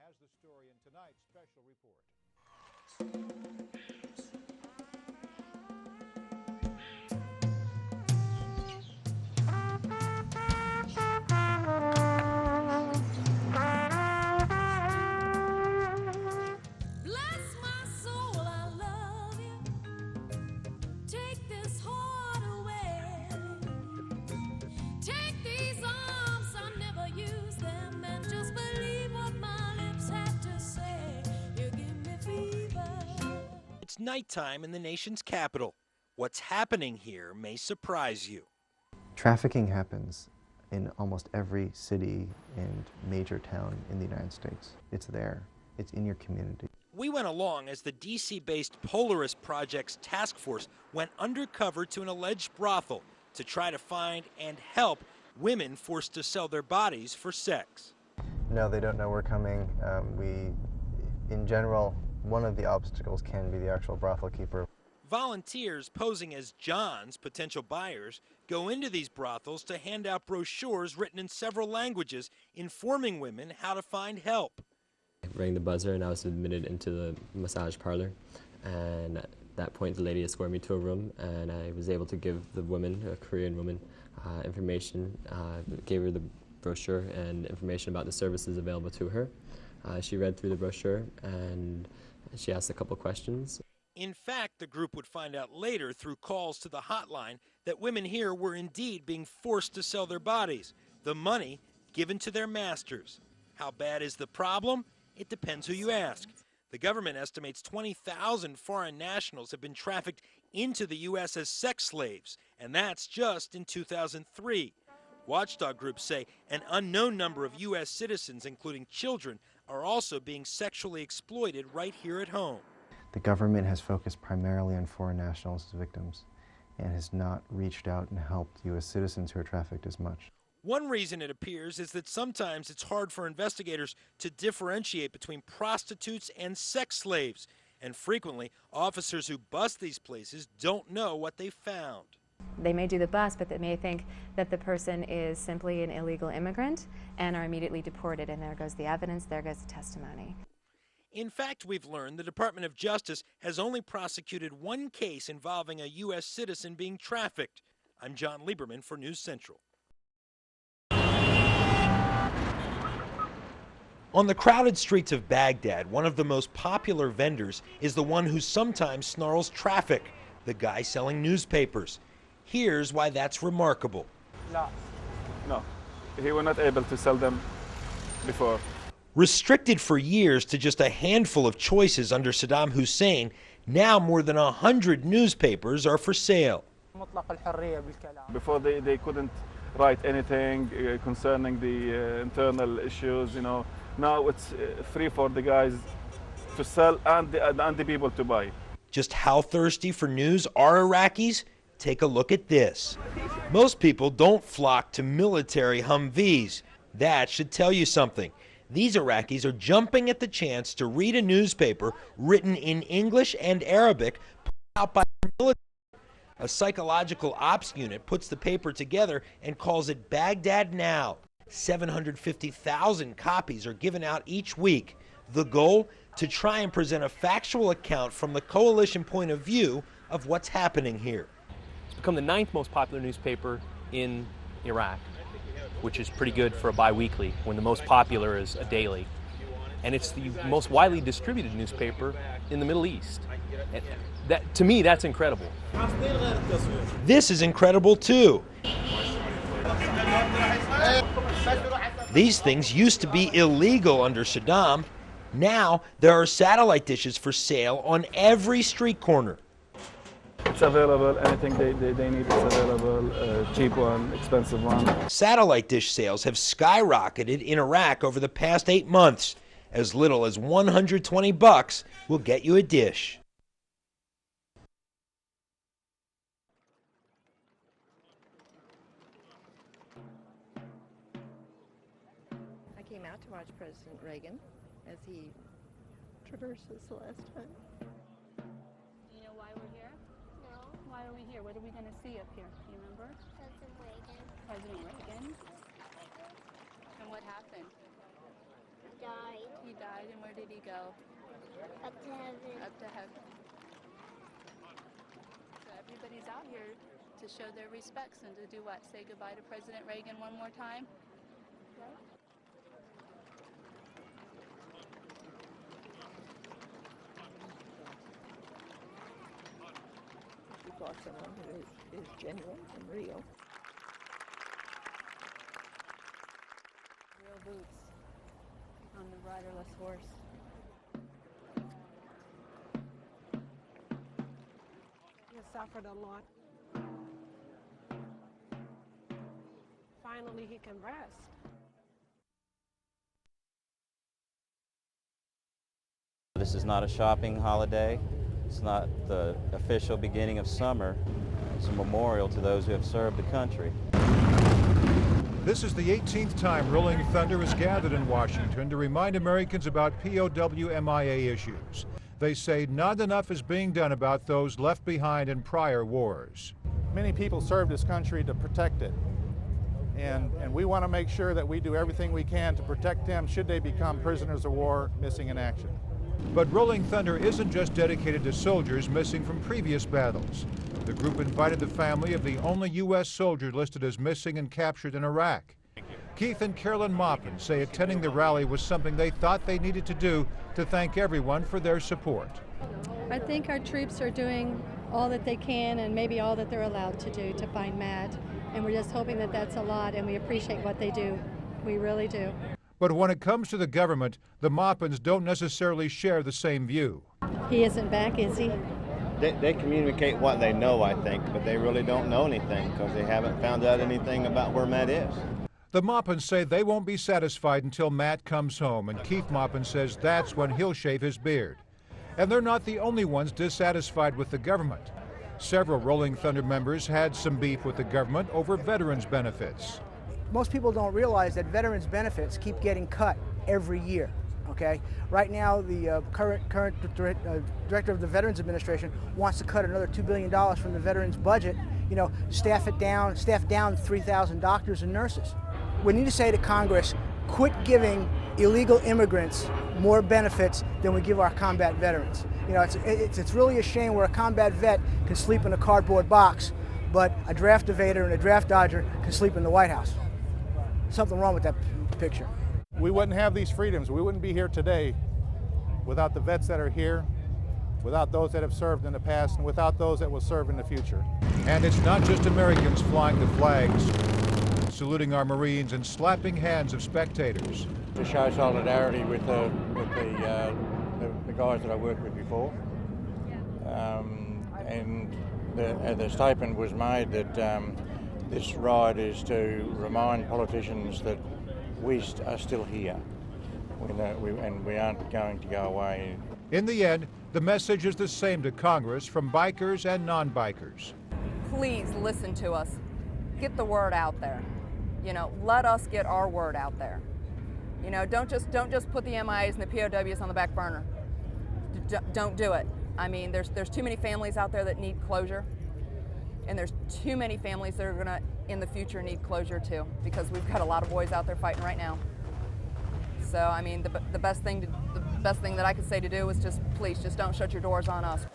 has the story in tonight's special report. It's nighttime in the nation's capital. What's happening here may surprise you. Trafficking happens in almost every city and major town in the United States. It's there. It's in your community. We went along as the DC-based Polaris Project's task force went undercover to an alleged brothel to try to find and help women forced to sell their bodies for sex. No, they don't know we're coming. In general, one of the obstacles can be the actual brothel keeper. Volunteers posing as John's potential buyers go into these brothels to hand out brochures written in several languages informing women how to find help. I rang the buzzer and I was admitted into the massage parlor, and at that point the lady escorted me to a room and I was able to give the woman, a Korean woman, information, gave her the brochure and information about the services available to her. She read through the brochure and she asked a couple questions. In fact, the group would find out later through calls to the hotline that women here were indeed being forced to sell their bodies, the money given to their masters. How bad is the problem? It depends who you ask. The government estimates 20,000 foreign nationals have been trafficked into the U.S. as sex slaves, and that's just in 2003. Watchdog groups say an unknown number of U.S. citizens, including children, are also being sexually exploited right here at home. The government has focused primarily on foreign nationals as victims and has not reached out and helped U.S. citizens who are trafficked as much. One reason it appears is that sometimes it's hard for investigators to differentiate between prostitutes and sex slaves, and frequently officers who bust these places don't know what they found. They may do the bust, but they may think that the person is simply an illegal immigrant and are immediately deported, and there goes the evidence, there goes the testimony. In fact, we've learned the Department of Justice has only prosecuted one case involving a U.S. citizen being trafficked. I'm John Lieberman for News Central. On the crowded streets of Baghdad, one of the most popular vendors is the one who sometimes snarls traffic, the guy selling newspapers. Here's why that's remarkable. No, he was not able to sell them before. Restricted for years to just a handful of choices under Saddam Hussein, now more than 100 newspapers are for sale. Before they couldn't write anything concerning the internal issues, you know. Now it's free for the guys to sell and the people to buy. Just how thirsty for news are Iraqis? Take a look at this. Most people don't flock to military Humvees. That should tell you something. These Iraqis are jumping at the chance to read a newspaper written in English and Arabic put out by the military. A psychological ops unit puts the paper together and calls it Baghdad Now. 750,000 copies are given out each week. The goal? To try and present a factual account from the coalition point of view of what's happening here. It's become the 9th most popular newspaper in Iraq, which is pretty good for a bi-weekly, when the most popular is a daily. And it's the most widely distributed newspaper in the Middle East. And that, to me, that's incredible. This is incredible too. These things used to be illegal under Saddam. Now there are satellite dishes for sale on every street corner. It's available, anything they need is available, cheap one, expensive one. Satellite dish sales have skyrocketed in Iraq over the past 8 months. As little as $120 will get you a dish. I came out to watch President Reagan as he traverses the last time. You know why we're here? No. Why are we here? What are we going to see up here? Do you remember? President Reagan. President Reagan. And what happened? Died. He died. died, and where did he go? Up to heaven. Up to heaven. So everybody's out here to show their respects and to do what? Say goodbye to President Reagan one more time? Right? For someone who is genuine and real. Real boots on the riderless horse. He has suffered a lot. Finally, he can rest. This is not a shopping holiday. It's not the official beginning of summer. It's a memorial to those who have served the country. This is the 18th time Rolling Thunder has gathered in Washington to remind Americans about POW MIA issues. They say not enough is being done about those left behind in prior wars. Many people serve this country to protect it. And we want to make sure that we do everything we can to protect them should they become prisoners of war missing in action. But Rolling Thunder isn't just dedicated to soldiers missing from previous battles. The group invited the family of the only U.S. soldier listed as missing and captured in Iraq. Keith and Carolyn Maupin say attending the rally was something they thought they needed to do to thank everyone for their support. I think our troops are doing all that they can and maybe all that they're allowed to do to find Matt. And we're just hoping that that's a lot, and we appreciate what they do. We really do. But when it comes to the government, the Maupins don't necessarily share the same view. He isn't back, is he? They communicate what they know, I think, but they really don't know anything because they haven't found out anything about where Matt is. The Maupins say they won't be satisfied until Matt comes home, and Keith Maupin says that's when he'll shave his beard. And they're not the only ones dissatisfied with the government. Several Rolling Thunder members had some beef with the government over veterans' benefits. Most people don't realize that veterans' benefits keep getting cut every year. Okay, right now the current director of the Veterans Administration wants to cut another $2 billion from the veterans budget. You know, staff down 3,000 doctors and nurses. We need to say to Congress, quit giving illegal immigrants more benefits than we give our combat veterans. You know, it's really a shame where a combat vet can sleep in a cardboard box, but a draft evader and a draft dodger can sleep in the White House. Something wrong with that picture. We wouldn't have these freedoms. We wouldn't be here today without the vets that are here, without those that have served in the past, and without those that will serve in the future. And it's not just Americans flying the flags, saluting our Marines and slapping hands of spectators. To show solidarity with the guys that I worked with before. And the statement was made that this ride is to remind politicians that we are still here and we aren't going to go away. In the end, the message is the same to Congress from bikers and non-bikers. Please listen to us. Get the word out there. You know, let us get our word out there. You know, don't just put the MIAs and the POWs on the back burner. Don't do it. I mean, there's too many families out there that need closure, and there's too many families that are gonna, in the future, need closure too, because we've got a lot of boys out there fighting right now. So, I mean, the best thing that I could say to do is just, please, just don't shut your doors on us.